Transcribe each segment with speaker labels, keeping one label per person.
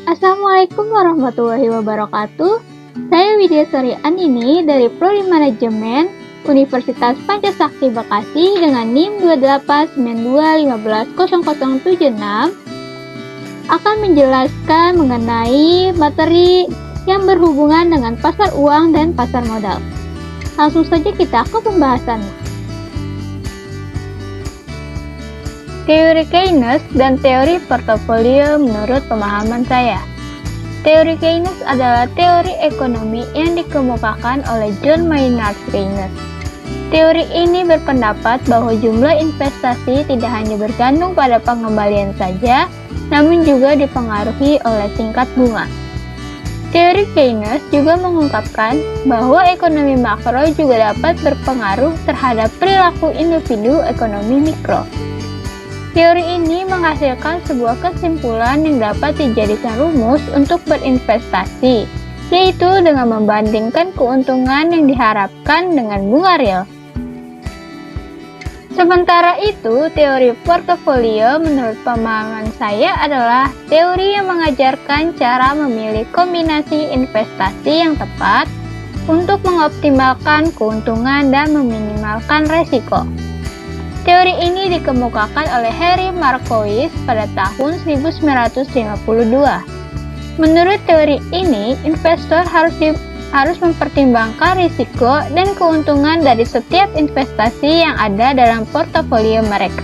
Speaker 1: Assalamualaikum warahmatullahi wabarakatuh. Saya Widya Sorian ini dari Prodi Manajemen Universitas Pancasakti Bekasi dengan NIM 2892150076 akan menjelaskan mengenai materi yang berhubungan dengan pasar uang dan pasar modal. Langsung saja kita ke pembahasannya. Teori Keynes dan teori portofolio menurut pemahaman saya. Teori Keynes adalah teori ekonomi yang dikemukakan oleh John Maynard Keynes. Teori ini berpendapat bahwa jumlah investasi tidak hanya bergantung pada pengembalian saja, namun juga dipengaruhi oleh tingkat bunga. Teori Keynes juga mengungkapkan bahwa ekonomi makro juga dapat berpengaruh terhadap perilaku individu ekonomi mikro. Teori ini menghasilkan sebuah kesimpulan yang dapat dijadikan rumus untuk berinvestasi, yaitu dengan membandingkan keuntungan yang diharapkan dengan bunga real. Sementara itu, teori portofolio menurut pemahaman saya adalah teori yang mengajarkan cara memilih kombinasi investasi yang tepat untuk mengoptimalkan keuntungan dan meminimalkan resiko. Teori ini dikemukakan oleh Harry Markowitz pada tahun 1952. Menurut teori ini, investor harus mempertimbangkan risiko dan keuntungan dari setiap investasi yang ada dalam portofolio mereka.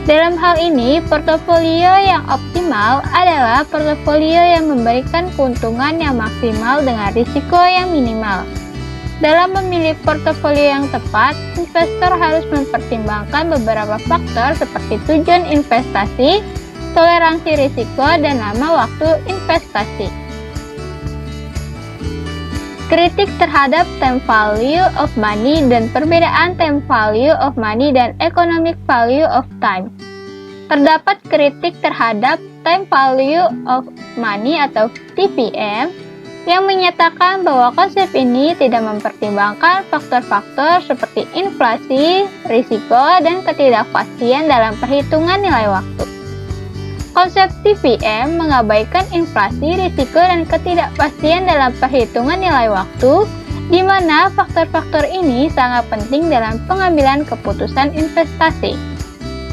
Speaker 1: Dalam hal ini, portofolio yang optimal adalah portofolio yang memberikan keuntungan yang maksimal dengan risiko yang minimal. Dalam memilih portofolio yang tepat, investor harus mempertimbangkan beberapa faktor seperti tujuan investasi, toleransi risiko, dan lama waktu investasi. Kritik terhadap time value of money dan perbedaan time value of money dan economic value of time. Terdapat kritik terhadap time value of money atau TVM yang menyatakan bahwa konsep ini tidak mempertimbangkan faktor-faktor seperti inflasi, risiko, dan ketidakpastian dalam perhitungan nilai waktu. Konsep TVM mengabaikan inflasi, risiko, dan ketidakpastian dalam perhitungan nilai waktu, di mana faktor-faktor ini sangat penting dalam pengambilan keputusan investasi.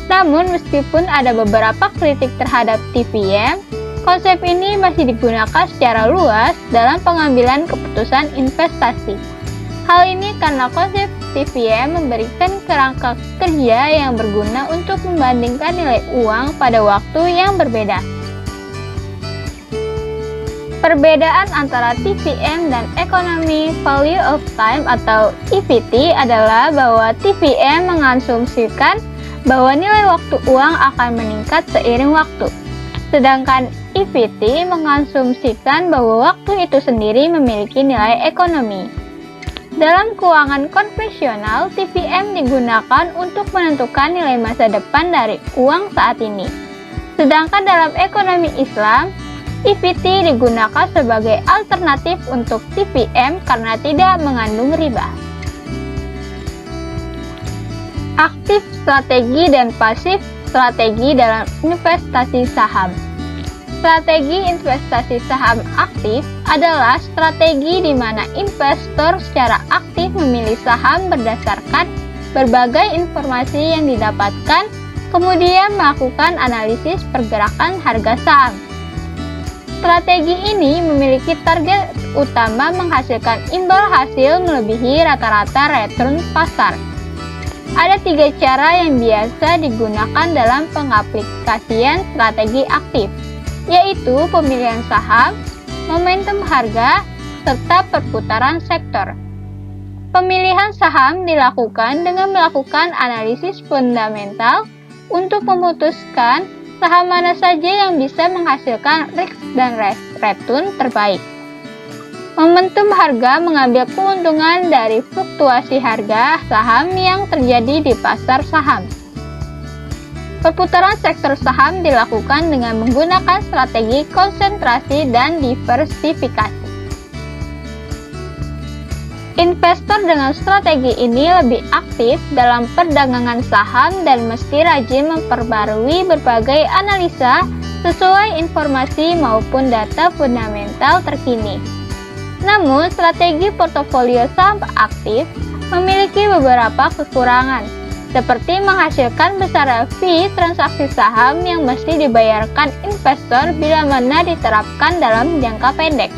Speaker 1: Namun, meskipun ada beberapa kritik terhadap TVM, konsep ini masih digunakan secara luas dalam pengambilan keputusan investasi. Hal ini karena konsep TVM memberikan kerangka kerja yang berguna untuk membandingkan nilai uang pada waktu yang berbeda. Perbedaan antara TVM dan Economic Value of Time atau EVT adalah bahwa TVM mengasumsikan bahwa nilai waktu uang akan meningkat seiring waktu. Sedangkan EVT mengasumsikan bahwa waktu itu sendiri memiliki nilai ekonomi. Dalam keuangan konvensional, TVM digunakan untuk menentukan nilai masa depan dari uang saat ini. Sedangkan dalam ekonomi Islam, EVT digunakan sebagai alternatif untuk TVM karena tidak mengandung riba. Aktif strategi dan pasif strategi dalam investasi saham. Strategi investasi saham aktif adalah strategi di mana investor secara aktif memilih saham berdasarkan berbagai informasi yang didapatkan, kemudian melakukan analisis pergerakan harga saham. Strategi ini memiliki target utama menghasilkan imbal hasil melebihi rata-rata return pasar. Ada 3 cara yang biasa digunakan dalam pengaplikasian strategi aktif, yaitu pemilihan saham, momentum harga, serta perputaran sektor. Pemilihan saham dilakukan dengan melakukan analisis fundamental untuk memutuskan saham mana saja yang bisa menghasilkan risk dan return terbaik. Momentum harga mengambil keuntungan dari fluktuasi harga saham yang terjadi di pasar saham. Perputaran sektor saham dilakukan dengan menggunakan strategi konsentrasi dan diversifikasi. Investor dengan strategi ini lebih aktif dalam perdagangan saham dan mesti rajin memperbarui berbagai analisa sesuai informasi maupun data fundamental terkini. Namun, strategi portofolio saham aktif memiliki beberapa kekurangan, seperti menghasilkan besaran fee transaksi saham yang mesti dibayarkan investor bila mana diterapkan dalam jangka pendek.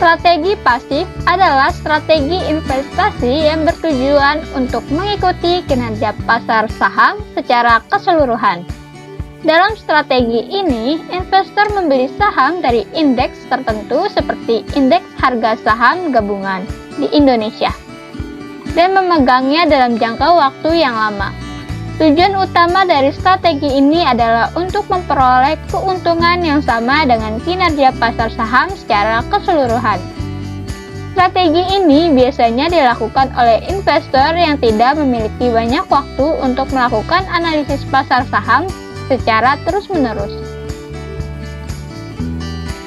Speaker 1: Strategi pasif adalah strategi investasi yang bertujuan untuk mengikuti kinerja pasar saham secara keseluruhan. Dalam strategi ini, investor membeli saham dari indeks tertentu seperti indeks harga saham gabungan di Indonesia dan memegangnya dalam jangka waktu yang lama. Tujuan utama dari strategi ini adalah untuk memperoleh keuntungan yang sama dengan kinerja pasar saham secara keseluruhan. Strategi ini biasanya dilakukan oleh investor yang tidak memiliki banyak waktu untuk melakukan analisis pasar saham secara terus-menerus.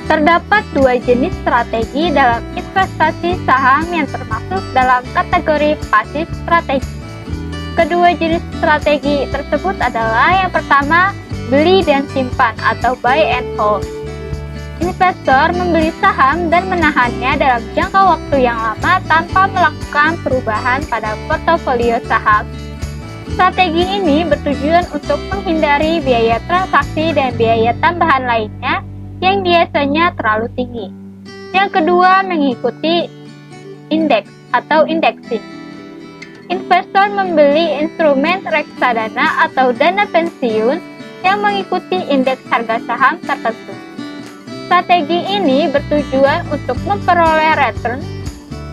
Speaker 1: Terdapat dua jenis strategi dalam investasi saham yang termasuk dalam kategori pasif strategi. Kedua jenis strategi tersebut adalah yang pertama, beli dan simpan atau buy and hold. Investor membeli saham dan menahannya dalam jangka waktu yang lama tanpa melakukan perubahan pada portofolio saham. Strategi ini bertujuan untuk menghindari biaya transaksi dan biaya tambahan lainnya yang biasanya terlalu tinggi. Yang kedua, mengikuti indeks atau indexing. Investor membeli instrumen reksadana atau dana pensiun yang mengikuti indeks harga saham tertentu. Strategi ini bertujuan untuk memperoleh return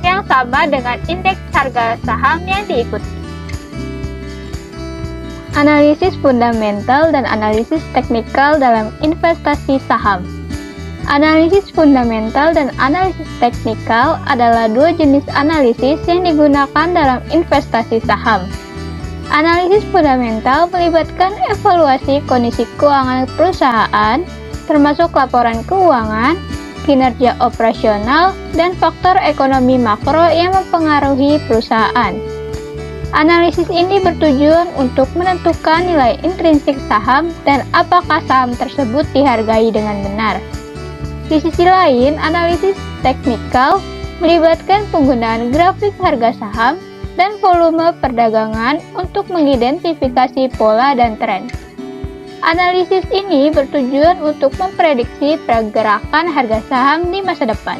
Speaker 1: yang sama dengan indeks harga saham yang diikuti. Analisis fundamental dan analisis teknikal dalam investasi saham. Analisis fundamental dan analisis teknikal adalah dua jenis analisis yang digunakan dalam investasi saham. Analisis fundamental melibatkan evaluasi kondisi keuangan perusahaan, termasuk laporan keuangan, kinerja operasional, dan faktor ekonomi makro yang mempengaruhi perusahaan. Analisis ini bertujuan untuk menentukan nilai intrinsik saham dan apakah saham tersebut dihargai dengan benar. Di sisi lain, analisis teknikal melibatkan penggunaan grafik harga saham dan volume perdagangan untuk mengidentifikasi pola dan tren. Analisis ini bertujuan untuk memprediksi pergerakan harga saham di masa depan.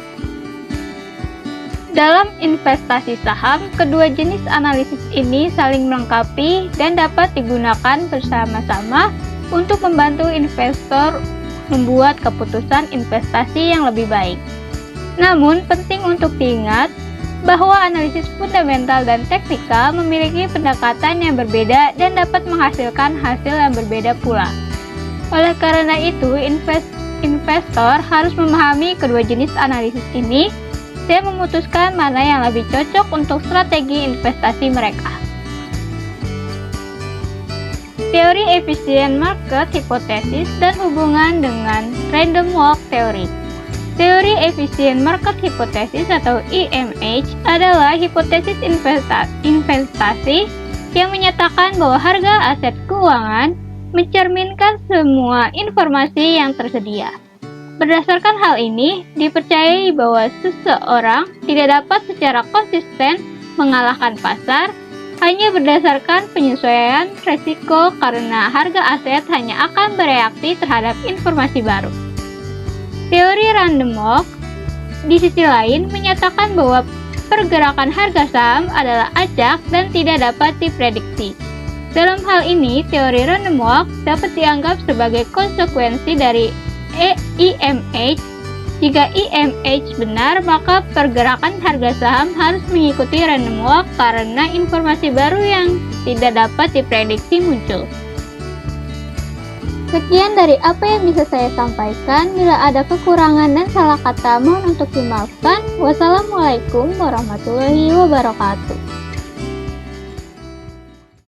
Speaker 1: Dalam investasi saham, kedua jenis analisis ini saling melengkapi dan dapat digunakan bersama-sama untuk membantu investor membuat keputusan investasi yang lebih baik. Namun, penting untuk diingat bahwa analisis fundamental dan teknikal memiliki pendekatan yang berbeda dan dapat menghasilkan hasil yang berbeda pula. Oleh karena itu, investor harus memahami kedua jenis analisis ini dan memutuskan mana yang lebih cocok untuk strategi investasi mereka. Teori efisien market hipotesis dan hubungan dengan random walk teori. Teori efisien market hipotesis atau EMH adalah hipotesis investasi yang menyatakan bahwa harga aset keuangan mencerminkan semua informasi yang tersedia. Berdasarkan hal ini, dipercayai bahwa seseorang tidak dapat secara konsisten mengalahkan pasar hanya berdasarkan penyesuaian resiko karena harga aset hanya akan bereaksi terhadap informasi baru. Teori random walk di sisi lain menyatakan bahwa pergerakan harga saham adalah acak dan tidak dapat diprediksi. Dalam hal ini, teori random walk dapat dianggap sebagai konsekuensi dari EMH. Jika EMH benar, maka pergerakan harga saham harus mengikuti random walk karena informasi baru yang tidak dapat diprediksi muncul. Sekian dari apa yang bisa saya sampaikan. Bila ada kekurangan dan salah kata, mohon untuk dimaafkan. Wassalamualaikum warahmatullahi wabarakatuh.